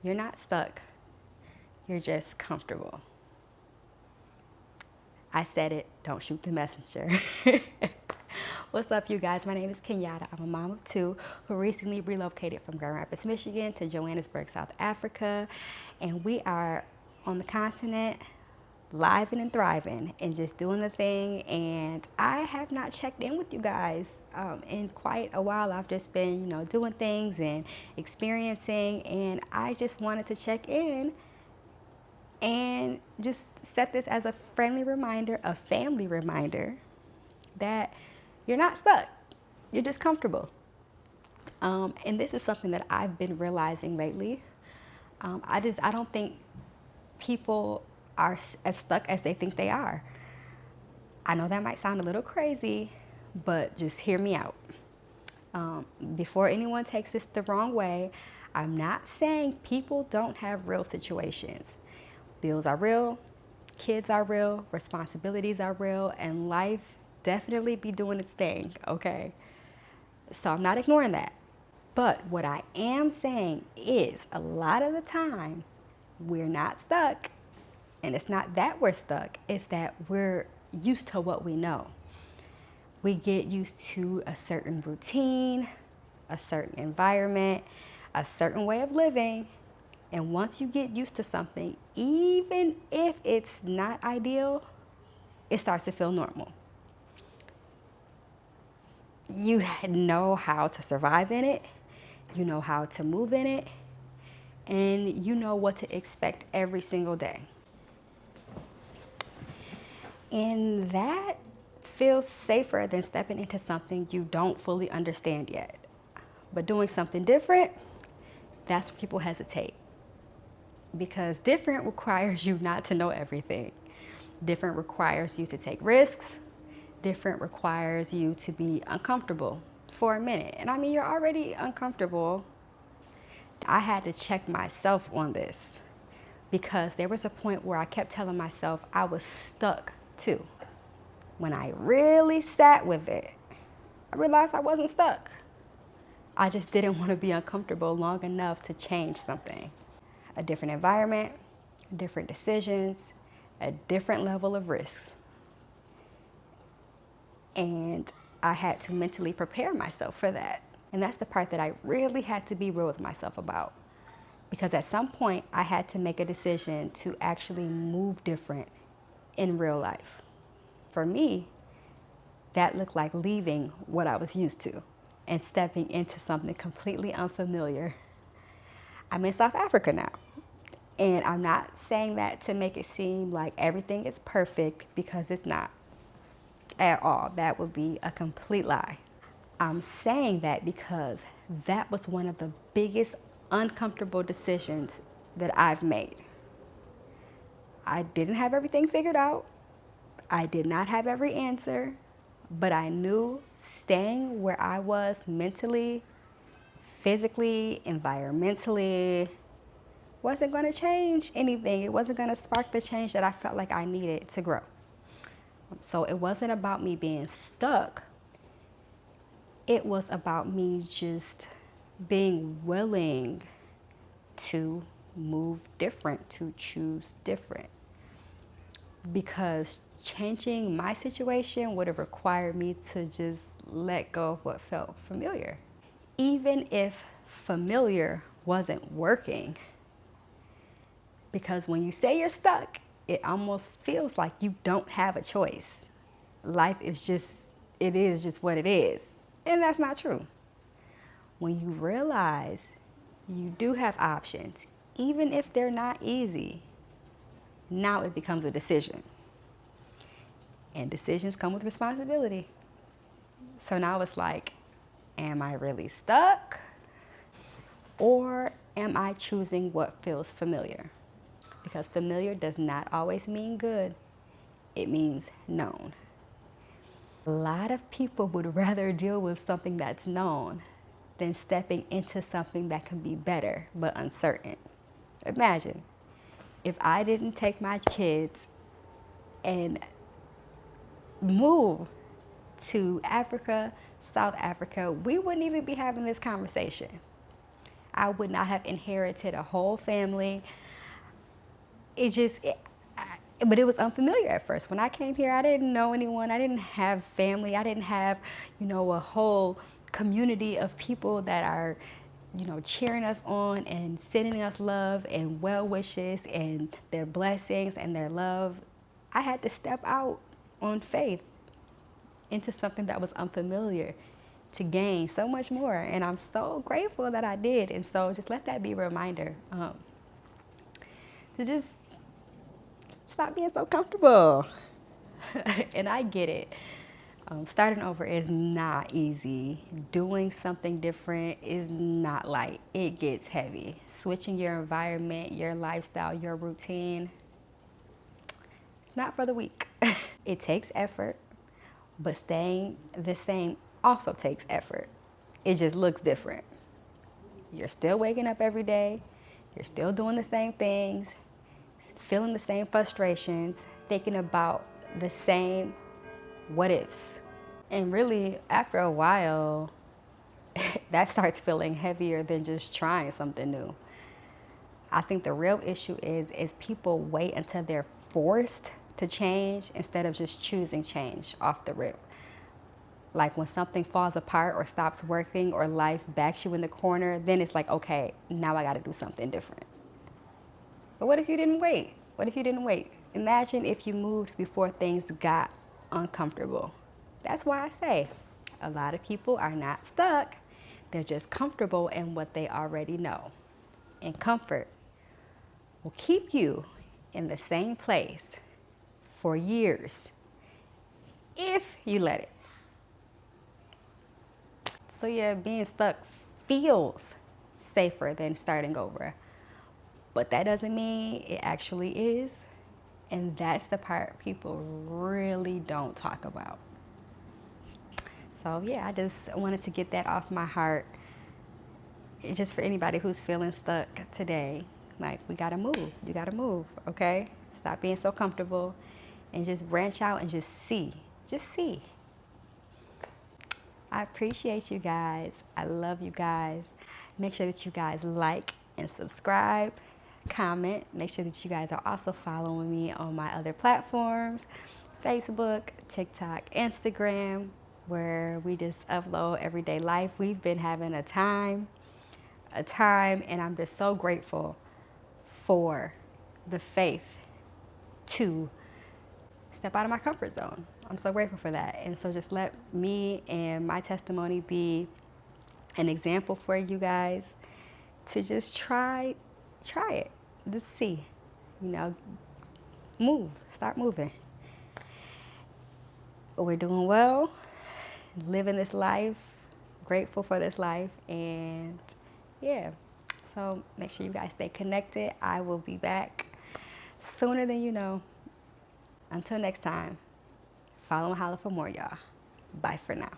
You're not stuck. You're just comfortable. I said it, don't shoot the messenger. What's up, you guys? My name is Kenyatta. I'm a mom of two who recently relocated from Grand Rapids, Michigan to Johannesburg, South Africa. And we are on the continent, living and thriving and just doing the thing. And I have not checked in with you guys in quite a while. I've just been, doing things and experiencing. And I just wanted to check in and just set this as a friendly reminder, a family reminder, that you're not stuck. You're just comfortable. And this is something that I've been realizing lately. I don't think people are as stuck as they think they are. I know that might sound a little crazy, but just hear me out. Before anyone takes this the wrong way, I'm not saying people don't have real situations. Bills are real, kids are real, responsibilities are real, and life definitely be doing its thing, okay? So I'm not ignoring that. But what I am saying is a lot of the time we're not stuck. And it's not that we're stuck, it's that we're used to what we know. We get used to a certain routine, a certain environment, a certain way of living. And once you get used to something, even if it's not ideal, it starts to feel normal. You know how to survive in it, you know how to move in it, and you know what to expect every single day. And that feels safer than stepping into something you don't fully understand yet. But doing something different, that's where people hesitate. Because different requires you not to know everything. Different requires you to take risks. Different requires you to be uncomfortable for a minute. And I mean, you're already uncomfortable. I had to check myself on this because there was a point where I kept telling myself I was stuck too. When I really sat with it, I realized I wasn't stuck. I just didn't want to be uncomfortable long enough to change something. A different environment, different decisions, a different level of risks. And I had to mentally prepare myself for that. And that's the part that I really had to be real with myself about. Because at some point, I had to make a decision to actually move different in real life. For me, that looked like leaving what I was used to and stepping into something completely unfamiliar. I'm in South Africa now. And I'm not saying that to make it seem like everything is perfect, because it's not at all. That would be a complete lie. I'm saying that because that was one of the biggest uncomfortable decisions that I've made. I didn't have everything figured out. I did not have every answer, but I knew staying where I was mentally, physically, environmentally, wasn't going to change anything. It wasn't going to spark the change that I felt like I needed to grow. So it wasn't about me being stuck. It was about me just being willing to move different, to choose different. Because changing my situation would have required me to just let go of what felt familiar. Even if familiar wasn't working. Because when you say you're stuck, it almost feels like you don't have a choice. Life is just, it is just what it is. And that's not true. When you realize you do have options, even if they're not easy, now it becomes a decision. And decisions come with responsibility. So now it's like, am I really stuck? Or am I choosing what feels familiar? Because familiar does not always mean good. It means known. A lot of people would rather deal with something that's known than stepping into something that can be better but uncertain. Imagine if I didn't take my kids and move to Africa, South Africa, we wouldn't even be having this conversation. I would not have inherited a whole family. But it was unfamiliar at first. When I came here, I didn't know anyone. I didn't have family. I didn't have, a whole community of people that are, cheering us on and sending us love and well wishes and their blessings and their love. I had to step out on faith into something that was unfamiliar to gain so much more. And I'm so grateful that I did. And so just let that be a reminder to just stop being so comfortable. And I get it. Starting over is not easy. Doing something different is not light. It gets heavy. Switching your environment, your lifestyle, your routine, it's not for the weak. It takes effort, but staying the same also takes effort. It just looks different. You're still waking up every day. You're still doing the same things, feeling the same frustrations, thinking about the same what ifs. And really, after a while, that starts feeling heavier than just trying something new. I think the real issue is people wait until they're forced to change instead of just choosing change off the rip. Like when something falls apart or stops working or life backs you in the corner, then it's like, okay, now I got to do something different. But what if you didn't wait? What if you didn't wait? Imagine if you moved before things got uncomfortable. That's why I say a lot of people are not stuck. They're just comfortable in what they already know. And comfort will keep you in the same place for years if you let it. So yeah, being stuck feels safer than starting over. But that doesn't mean it actually is. And that's the part people really don't talk about. So yeah, I just wanted to get that off my heart. Just for anybody who's feeling stuck today, like we gotta move. You gotta move, okay? Stop being so comfortable and just branch out and just see. Just see. I appreciate you guys. I love you guys. Make sure that you guys like and subscribe, comment. Make sure that you guys are also following me on my other platforms, Facebook, TikTok, Instagram, where we just upload everyday life. We've been having a time, and I'm just so grateful for the faith to step out of my comfort zone. I'm so grateful for that. And so just let me and my testimony be an example for you guys to just try it. Just see, move, start moving. We're doing well, living this life, grateful for this life, and yeah. So make sure you guys stay connected. I will be back sooner than you know. Until next time, follow and holler for more, y'all. Bye for now.